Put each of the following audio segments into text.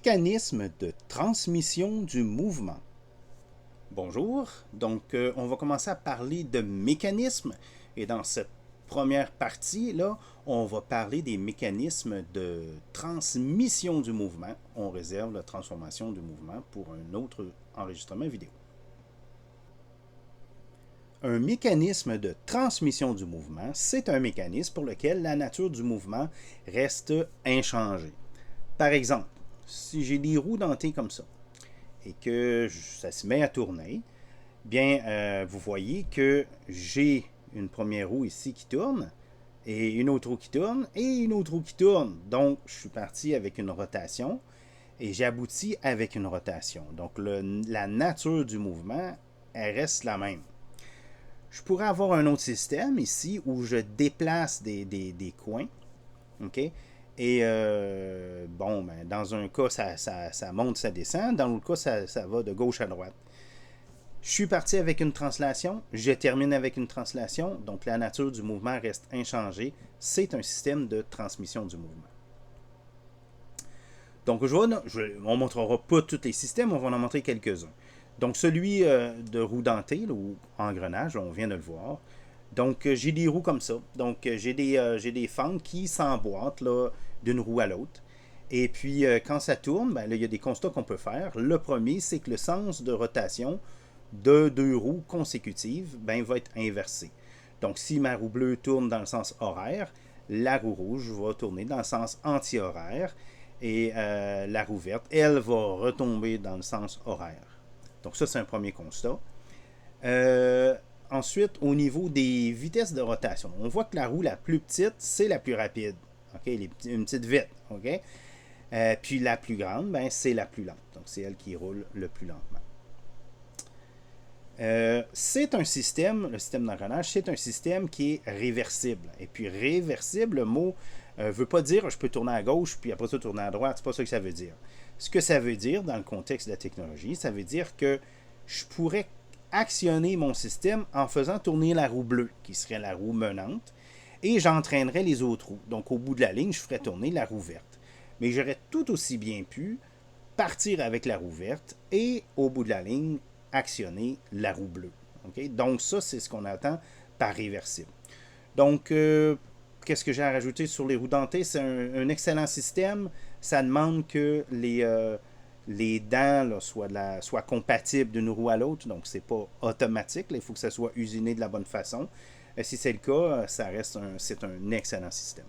mécanisme de transmission du mouvement. Bonjour, donc on va commencer à parler de mécanismes et dans cette première partie-là, on va parler des mécanismes de transmission du mouvement. On réserve la transformation du mouvement pour un autre enregistrement vidéo. Un mécanisme de transmission du mouvement, c'est un mécanisme pour lequel la nature du mouvement reste inchangée. Par exemple, si j'ai des roues dentées comme ça et que ça se met à tourner, bien, vous voyez que j'ai une première roue ici qui tourne et une autre roue qui tourne et une autre roue qui tourne. Donc, je suis parti avec une rotation et j'aboutis avec une rotation. Donc, la nature du mouvement, elle reste la même. Je pourrais avoir un autre système ici où je déplace des coins. OK? Et bon, ben, dans un cas, ça monte, ça descend. Dans l'autre cas, ça va de gauche à droite. Je suis parti avec une translation. Je termine avec une translation. Donc, la nature du mouvement reste inchangée. C'est un système de transmission du mouvement. Donc, on ne montrera pas tous les systèmes, on va en montrer quelques-uns. Donc, celui de roue dentée, là, ou engrenage, on vient de le voir. Donc, j'ai des roues comme ça. Donc, j'ai des fentes qui s'emboîtent d'une roue à l'autre. Et puis, quand ça tourne, ben, là, il y a des constats qu'on peut faire. Le premier, c'est que le sens de rotation de deux roues consécutives ben, va être inversé. Donc, si ma roue bleue tourne dans le sens horaire, la roue rouge va tourner dans le sens anti-horaire. Et la roue verte, elle, va retomber dans le sens horaire. Donc, ça, c'est un premier constat. Ensuite, au niveau des vitesses de rotation, on voit que la roue la plus petite, c'est la plus rapide. Okay? Une petite vite. Okay? Puis la plus grande, ben, c'est la plus lente. Donc, c'est elle qui roule le plus lentement. C'est un système, le système d'engrenage, c'est un système qui est réversible. Et puis, réversible, le mot ne veut pas dire je peux tourner à gauche puis après ça tourner à droite. C'est pas ça que ça veut dire. Ce que ça veut dire dans le contexte de la technologie, ça veut dire que je pourrais actionner mon système en faisant tourner la roue bleue, qui serait la roue menante, et j'entraînerais les autres roues. Donc, au bout de la ligne, je ferais tourner la roue verte. Mais j'aurais tout aussi bien pu partir avec la roue verte et, au bout de la ligne, actionner la roue bleue. Okay? Donc, ça, c'est ce qu'on attend par réversible. Donc, qu'est-ce que j'ai à rajouter sur les roues dentées? C'est un excellent système. Ça demande que les dents là, soient compatibles d'une roue à l'autre. Donc, c'est pas automatique. Là, il faut que ça soit usiné de la bonne façon. Si c'est le cas, c'est un excellent système.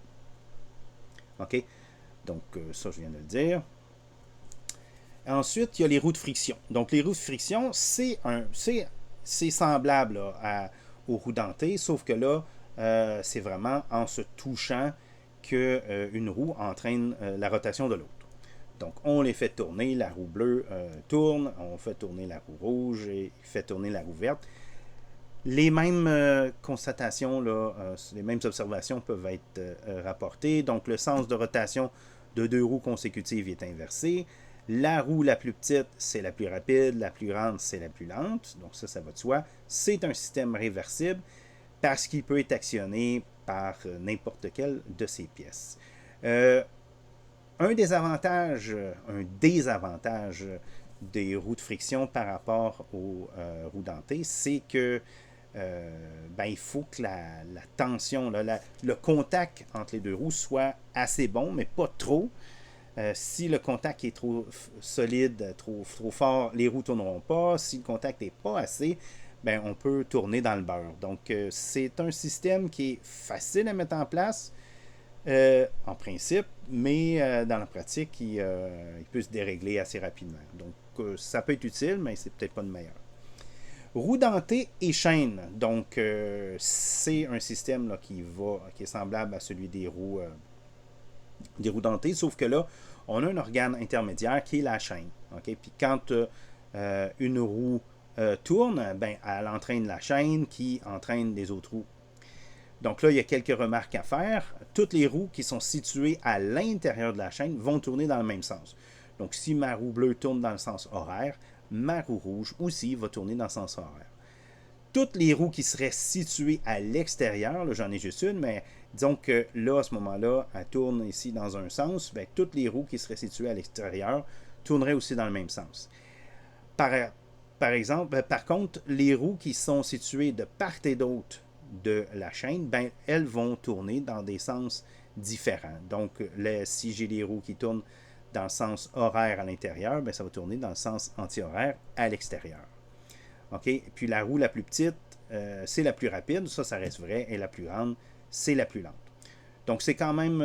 OK? Donc, ça, je viens de le dire. Ensuite, il y a les roues de friction. Donc, les roues de friction, c'est semblable là, aux roues dentées, sauf que là, c'est vraiment en se touchant qu'une roue entraîne la rotation de l'autre. Donc, on les fait tourner, la roue bleue tourne, on fait tourner la roue rouge et fait tourner la roue verte. Les mêmes constatations, là, les mêmes observations peuvent être rapportées. Donc, le sens de rotation de deux roues consécutives est inversé. La roue la plus petite, c'est la plus rapide. La plus grande, c'est la plus lente. Donc, ça va de soi. C'est un système réversible parce qu'il peut être actionné par n'importe quelle de ces pièces. Un désavantage des roues de friction par rapport aux roues dentées, c'est que il faut que la tension, le contact entre les deux roues soit assez bon, mais pas trop. Si le contact est trop solide, trop fort, les roues ne tourneront pas. Si le contact n'est pas assez, ben, on peut tourner dans le beurre. Donc, c'est un système qui est facile à mettre en place, en principe, mais dans la pratique, il peut se dérégler assez rapidement. Donc, ça peut être utile, mais c'est peut-être pas le meilleur. Roue dentée et chaîne. Donc, c'est un système là, qui est semblable à celui des roues dentées, sauf que là, on a un organe intermédiaire qui est la chaîne. Okay? Puis quand une roue tourne, ben, elle entraîne la chaîne qui entraîne les autres roues. Donc là, il y a quelques remarques à faire. Toutes les roues qui sont situées à l'intérieur de la chaîne vont tourner dans le même sens. Donc, si ma roue bleue tourne dans le sens horaire, ma roue rouge aussi va tourner dans le sens horaire. Toutes les roues qui seraient situées à l'extérieur, là, j'en ai juste une, mais disons que là, à ce moment-là, elle tourne ici dans un sens, bien, toutes les roues qui seraient situées à l'extérieur tourneraient aussi dans le même sens. Par, par contre, les roues qui sont situées de part et d'autre de la chaîne, ben, elles vont tourner dans des sens différents. Donc, si j'ai des roues qui tournent dans le sens horaire à l'intérieur, ben, ça va tourner dans le sens anti-horaire à l'extérieur. OK? Puis la roue la plus petite, c'est la plus rapide, ça reste vrai, et la plus grande, c'est la plus lente. Donc c'est quand même,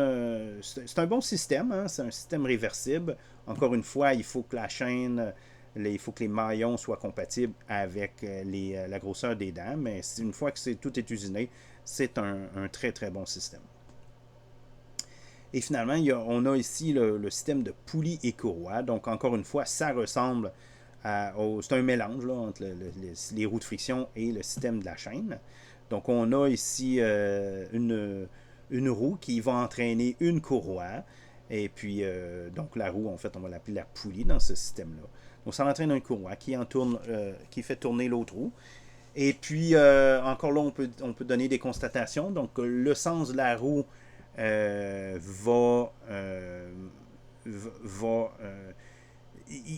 c'est un bon système, hein? C'est un système réversible. Encore une fois, il faut que la chaîne, il faut que les maillons soient compatibles avec la grosseur des dents, mais une fois que tout est usiné, c'est un très très bon système. Et finalement, on a ici le système de poulies et courroies. Donc encore une fois, ça ressemble c'est un mélange là, entre les roues de friction et le système de la chaîne. Donc on a ici une roue qui va entraîner une courroie. Et puis, donc la roue, en fait, on va l'appeler la poulie dans ce système-là. Donc ça entraîne une courroie qui fait tourner l'autre roue. Et puis, encore là, on peut donner des constatations. Donc le sens de la roue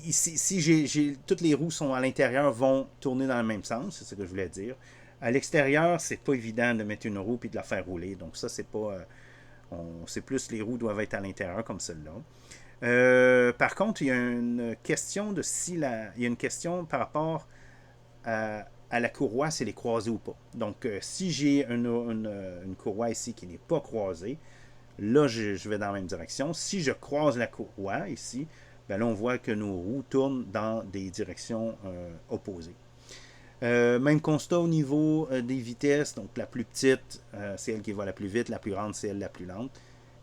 si toutes les roues sont à l'intérieur, vont tourner dans le même sens, c'est ce que je voulais dire. À l'extérieur, c'est pas évident de mettre une roue et de la faire rouler. Donc ça, c'est pas. C'est plus les roues doivent être à l'intérieur comme celle-là. Par contre, il y a une question il y a une question par rapport à la courroie, si elle est croisée ou pas. Donc, si j'ai une courroie ici qui n'est pas croisée, là, je vais dans la même direction. Si je croise la courroie ici, ben là, on voit que nos roues tournent dans des directions opposées. Même constat au niveau des vitesses. Donc, la plus petite, c'est elle qui va la plus vite. La plus grande, c'est elle la plus lente.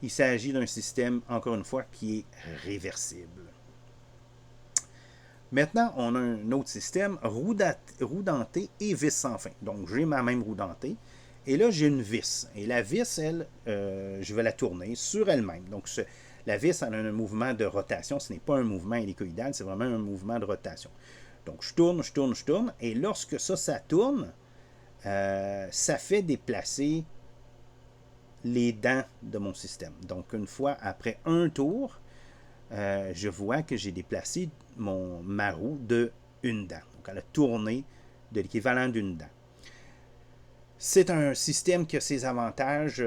Il s'agit d'un système, encore une fois, qui est réversible. Maintenant, on a un autre système, roue dentée et vis sans fin. Donc, j'ai ma même roue dentée. Et là, j'ai une vis. Et la vis, elle, je vais la tourner sur elle-même. Donc, la vis, elle a un mouvement de rotation. Ce n'est pas un mouvement hélicoïdal, c'est vraiment un mouvement de rotation. Donc, je tourne, je tourne, je tourne. Et lorsque ça tourne, ça fait déplacer les dents de mon système. Donc, une fois après un tour, je vois que j'ai déplacé ma roue de une dent. Donc, elle a tourné de l'équivalent d'une dent. C'est un système qui a ses avantages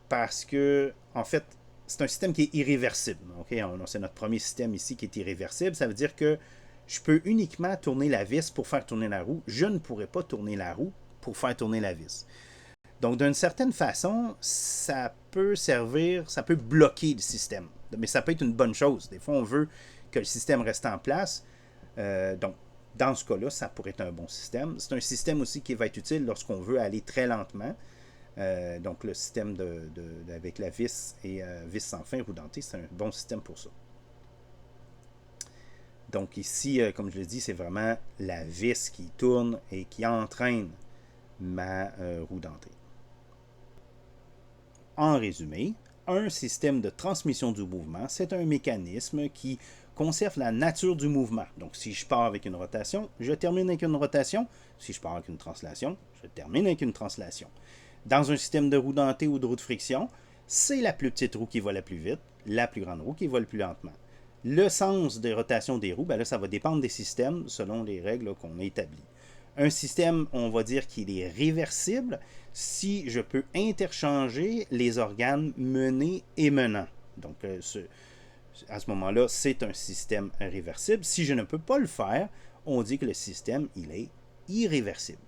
parce que, en fait, c'est un système qui est irréversible. Okay? C'est notre premier système ici qui est irréversible. Ça veut dire que je peux uniquement tourner la vis pour faire tourner la roue. Je ne pourrais pas tourner la roue pour faire tourner la vis. Donc, d'une certaine façon, ça peut bloquer le système. Mais ça peut être une bonne chose. Des fois, on veut que le système reste en place. Donc, dans ce cas-là, ça pourrait être un bon système. C'est un système aussi qui va être utile lorsqu'on veut aller très lentement. Donc, le système avec la vis et vis sans fin, roue dentée, c'est un bon système pour ça. Donc, ici, comme je l'ai dit, c'est vraiment la vis qui tourne et qui entraîne ma roue dentée. En résumé, un système de transmission du mouvement, c'est un mécanisme qui conserve la nature du mouvement. Donc, si je pars avec une rotation, je termine avec une rotation. Si je pars avec une translation, je termine avec une translation. Dans un système de roue dentée ou de roue de friction, c'est la plus petite roue qui va la plus vite, la plus grande roue qui va le plus lentement. Le sens de rotation des roues, ben là, ça va dépendre des systèmes selon les règles qu'on a établies. Un système, on va dire qu'il est réversible si je peux interchanger les organes menés et menants. Donc, à ce moment-là, c'est un système réversible. Si je ne peux pas le faire, on dit que le système, il est irréversible.